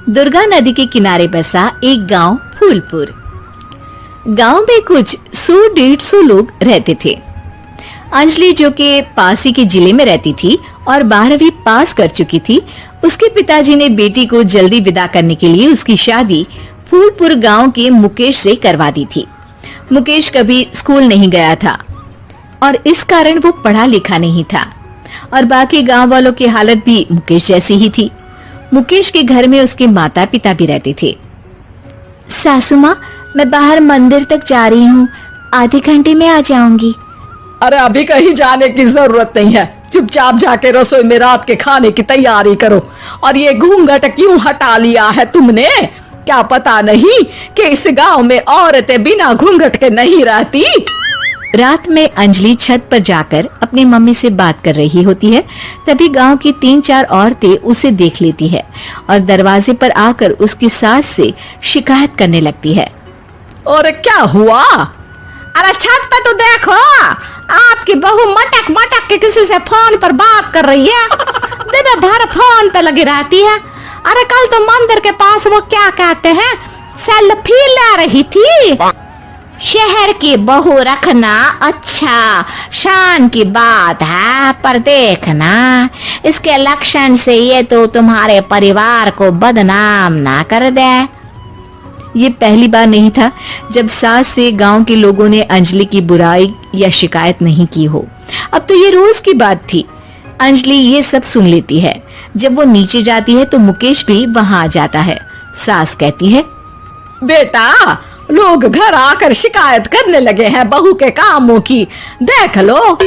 दुर्गा नदी के किनारे बसा एक गांव फूलपुर। गांव में कुछ 100-150 लोग रहते थे। अंजलि, जो कि पास ही के जिले में रहती थी और 12वीं पास कर चुकी थी, उसके पिताजी ने बेटी को जल्दी विदा करने के लिए उसकी शादी फूलपुर गांव के मुकेश से करवा दी थी। मुकेश कभी स्कूल नहीं गया था और इस कारण वो पढ़ा लिखा नहीं था और बाकी गांव वालों की हालत भी मुकेश जैसी ही थी। मुकेश के घर में उसके माता पिता भी रहते थे। सासू माँ, मैं बाहर मंदिर तक जा रही हूँ, आधे घंटे में आ जाऊंगी। अरे अभी कहीं जाने की जरूरत नहीं है, चुपचाप जाके रसोई में रात के खाने की तैयारी करो। और ये घूंघट क्यों हटा लिया है तुमने? क्या पता नहीं कि इस गांव में औरतें बिना घूंघट के नहीं रहती? रात में अंजलि छत पर जाकर अपनी मम्मी से बात कर रही होती है। तभी गांव की 3-4 औरतें उसे देख लेती है और दरवाजे पर आकर उसकी सास से शिकायत करने लगती है। और क्या हुआ? अरे छत पे तो देखो, आपकी बहू मटक मटक के किसी से फोन पर बात कर रही है। दिन भर फोन पे लगी रहती है। अरे कल तो मंदिर के पास वो क्या कहते हैं, सेल्फी ले रही थी। शहर की बहू रखना अच्छा शान की बात है, पर देखना इसके लक्षण से ये तो तुम्हारे परिवार को बदनाम ना कर दे। ये पहली बार नहीं था जब सास से गांव के लोगों ने अंजलि की बुराई या शिकायत नहीं की हो। अब तो ये रोज की बात थी। अंजलि ये सब सुन लेती है। जब वो नीचे जाती है तो मुकेश भी वहां आ जाता है। सास कहती है, बेटा, लोग घर आकर शिकायत करने लगे हैं बहू के कामों की। देख लो,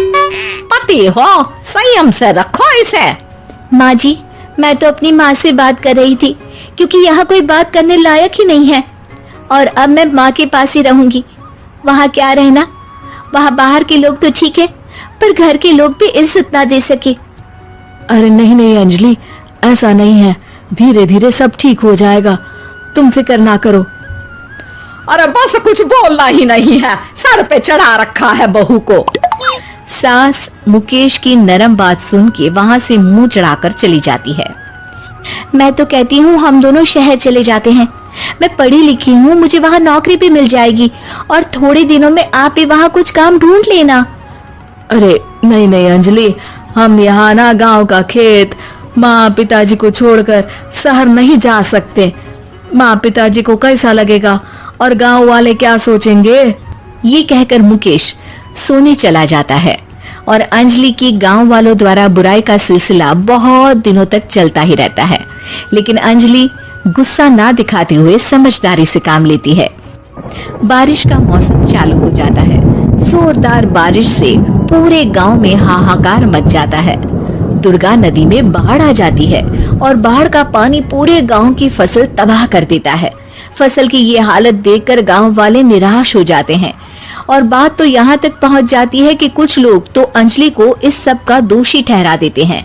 पति हो, संयम से रखो इसे। माँ जी, मैं तो अपनी माँ से बात कर रही थी क्योंकि यहाँ कोई बात करने लायक ही नहीं है और अब मैं माँ के पास ही रहूंगी। वहाँ क्या रहना, वहाँ बाहर के लोग तो ठीक है पर घर के लोग भी इज्जत ना दे सके। अरे नहीं नहीं अंजलि, ऐसा नहीं है, धीरे धीरे सब ठीक हो जाएगा, तुम फिक्र ना करो। अरे बस कुछ बोलना ही नहीं है, सर पे चढ़ा रखा है बहू को। सास मुकेश की नरम बात सुन के वहाँ से मुंह चढ़ाकर चली जाती है। मैं तो कहती हूँ हम दोनों शहर चले जाते हैं। मैं पढ़ी लिखी हूँ, मुझे वहाँ नौकरी भी मिल जाएगी और थोड़े दिनों में आप भी वहाँ कुछ काम ढूंढ लेना। अरे नहीं नहीं अंजलि, हम यहाँ ना गांव का खेत, माँ पिताजी को छोड़कर शहर नहीं जा सकते। माँ पिताजी को कैसा लगेगा और गांव वाले क्या सोचेंगे? ये कहकर मुकेश सोने चला जाता है और अंजलि की गांव वालों द्वारा बुराई का सिलसिला बहुत दिनों तक चलता ही रहता है। लेकिन अंजलि गुस्सा ना दिखाते हुए समझदारी से काम लेती है। बारिश का मौसम चालू हो जाता है। जोरदार बारिश से पूरे गांव में हाहाकार मच जाता है। दुर्गा नदी में बाढ़ आ जाती है और बाढ़ का पानी पूरे गांव की फसल तबाह कर देता है। फसल की ये हालत देखकर गांव वाले निराश हो जाते हैं और बात तो यहाँ तक पहुँच जाती है कि कुछ लोग तो अंजलि को इस सब का दोषी ठहरा देते हैं।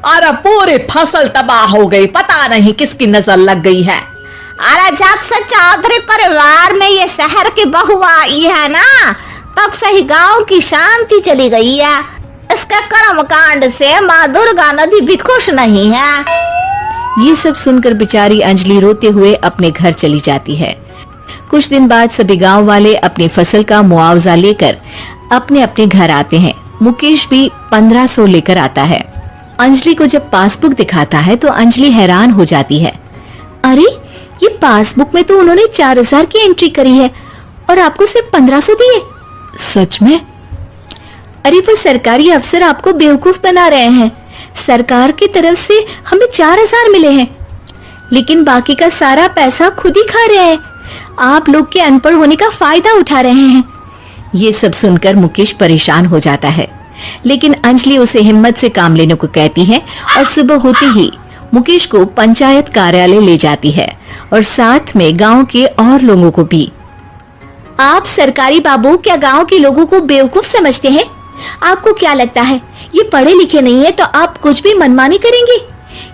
अरे पूरी फसल तबाह हो गई, पता नहीं किसकी नजर लग गई है। अरे जब से चौधरी परिवार में ये शहर की बहू आई है ना, तब से ही गांव की शांति चली गई है। इसके कर्म कांड से माँ दुर्गा नदी भी खुश नहीं है। ये सब सुनकर बेचारी अंजलि रोते हुए अपने घर चली जाती है। कुछ दिन बाद सभी गांव वाले अपनी फसल का मुआवजा लेकर अपने अपने घर आते हैं। मुकेश भी 1500 लेकर आता है। अंजलि को जब पासबुक दिखाता है तो अंजलि हैरान हो जाती है। अरे, ये पासबुक में तो उन्होंने 4000 की एंट्री करी है और आपको सिर्फ 1500 दिए। सच में? अरे वो सरकारी अफसर आपको बेवकूफ बना रहे हैं। सरकार की तरफ से हमें 4000 मिले हैं, लेकिन बाकी का सारा पैसा खुद ही खा रहे हैं। आप लोग के अनपढ़ होने का फायदा उठा रहे हैं। ये सब सुनकर मुकेश परेशान हो जाता है, लेकिन अंजलि उसे हिम्मत से काम लेने को कहती है और सुबह होते ही मुकेश को पंचायत कार्यालय ले जाती है और साथ में गांव के और लोगों को भी। आप सरकारी बाबू क्या गांव के लोगों को बेवकूफ समझते हैं? आपको क्या लगता है ये पढ़े लिखे नहीं है तो आप कुछ भी मनमानी करेंगे?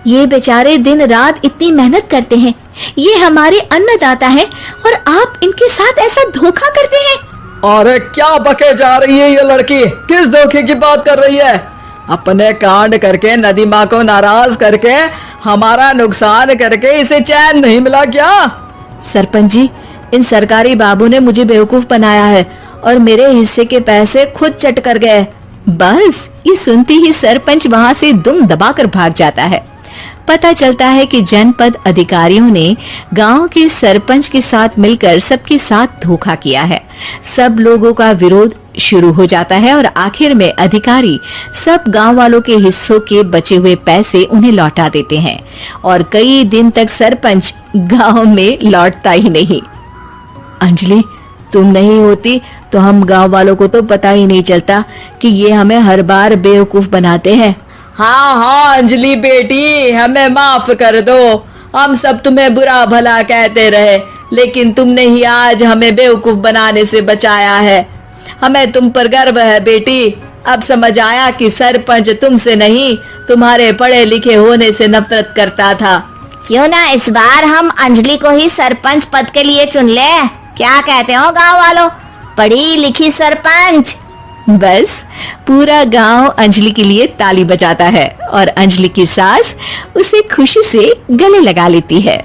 ये बेचारे दिन रात इतनी मेहनत करते हैं, ये हमारे अन्नदाता है और आप इनके साथ ऐसा धोखा करते हैं। अरे क्या बके जा रही है ये लड़की, किस धोखे की बात कर रही है? अपने कांड करके नदी माँ को नाराज करके हमारा नुकसान करके इसे चैन नहीं मिला क्या? सरपंच जी, इन सरकारी बाबू ने मुझे बेवकूफ बनाया है और मेरे हिस्से के पैसे खुद चट कर गए। बस ये सुनते ही सरपंच वहां से दुम दबाकर भाग जाता है। पता चलता है कि जनपद अधिकारियों ने गांव के सरपंच के साथ मिलकर सबके साथ धोखा किया है। सब लोगों का विरोध शुरू हो जाता है और आखिर में अधिकारी सब गांव वालों के हिस्सों के बचे हुए पैसे उन्हें लौटा देते हैं और कई दिन तक सरपंच गांव में लौटता ही नहीं। अंजलि, तुम नहीं होती तो हम गांव वालों को तो पता ही नहीं चलता कि ये हमें हर बार बेवकूफ बनाते हैं। हाँ हाँ अंजलि बेटी, हमें माफ कर दो। हम सब तुम्हें बुरा भला कहते रहे, लेकिन तुमने ही आज हमें बेवकूफ बनाने से बचाया है। हमें तुम पर गर्व है बेटी। अब समझ आया कि सरपंच तुमसे नहीं, तुम्हारे पढ़े लिखे होने से नफरत करता था। क्यों ना इस बार हम अंजलि को ही सरपंच पद के लिए चुन ले? क्या कहते हो गांव वालों? पढ़ी लिखी सरपंच। बस पूरा गांव अंजलि के लिए ताली बजाता है और अंजलि की सास उसे खुशी से गले लगा लेती है।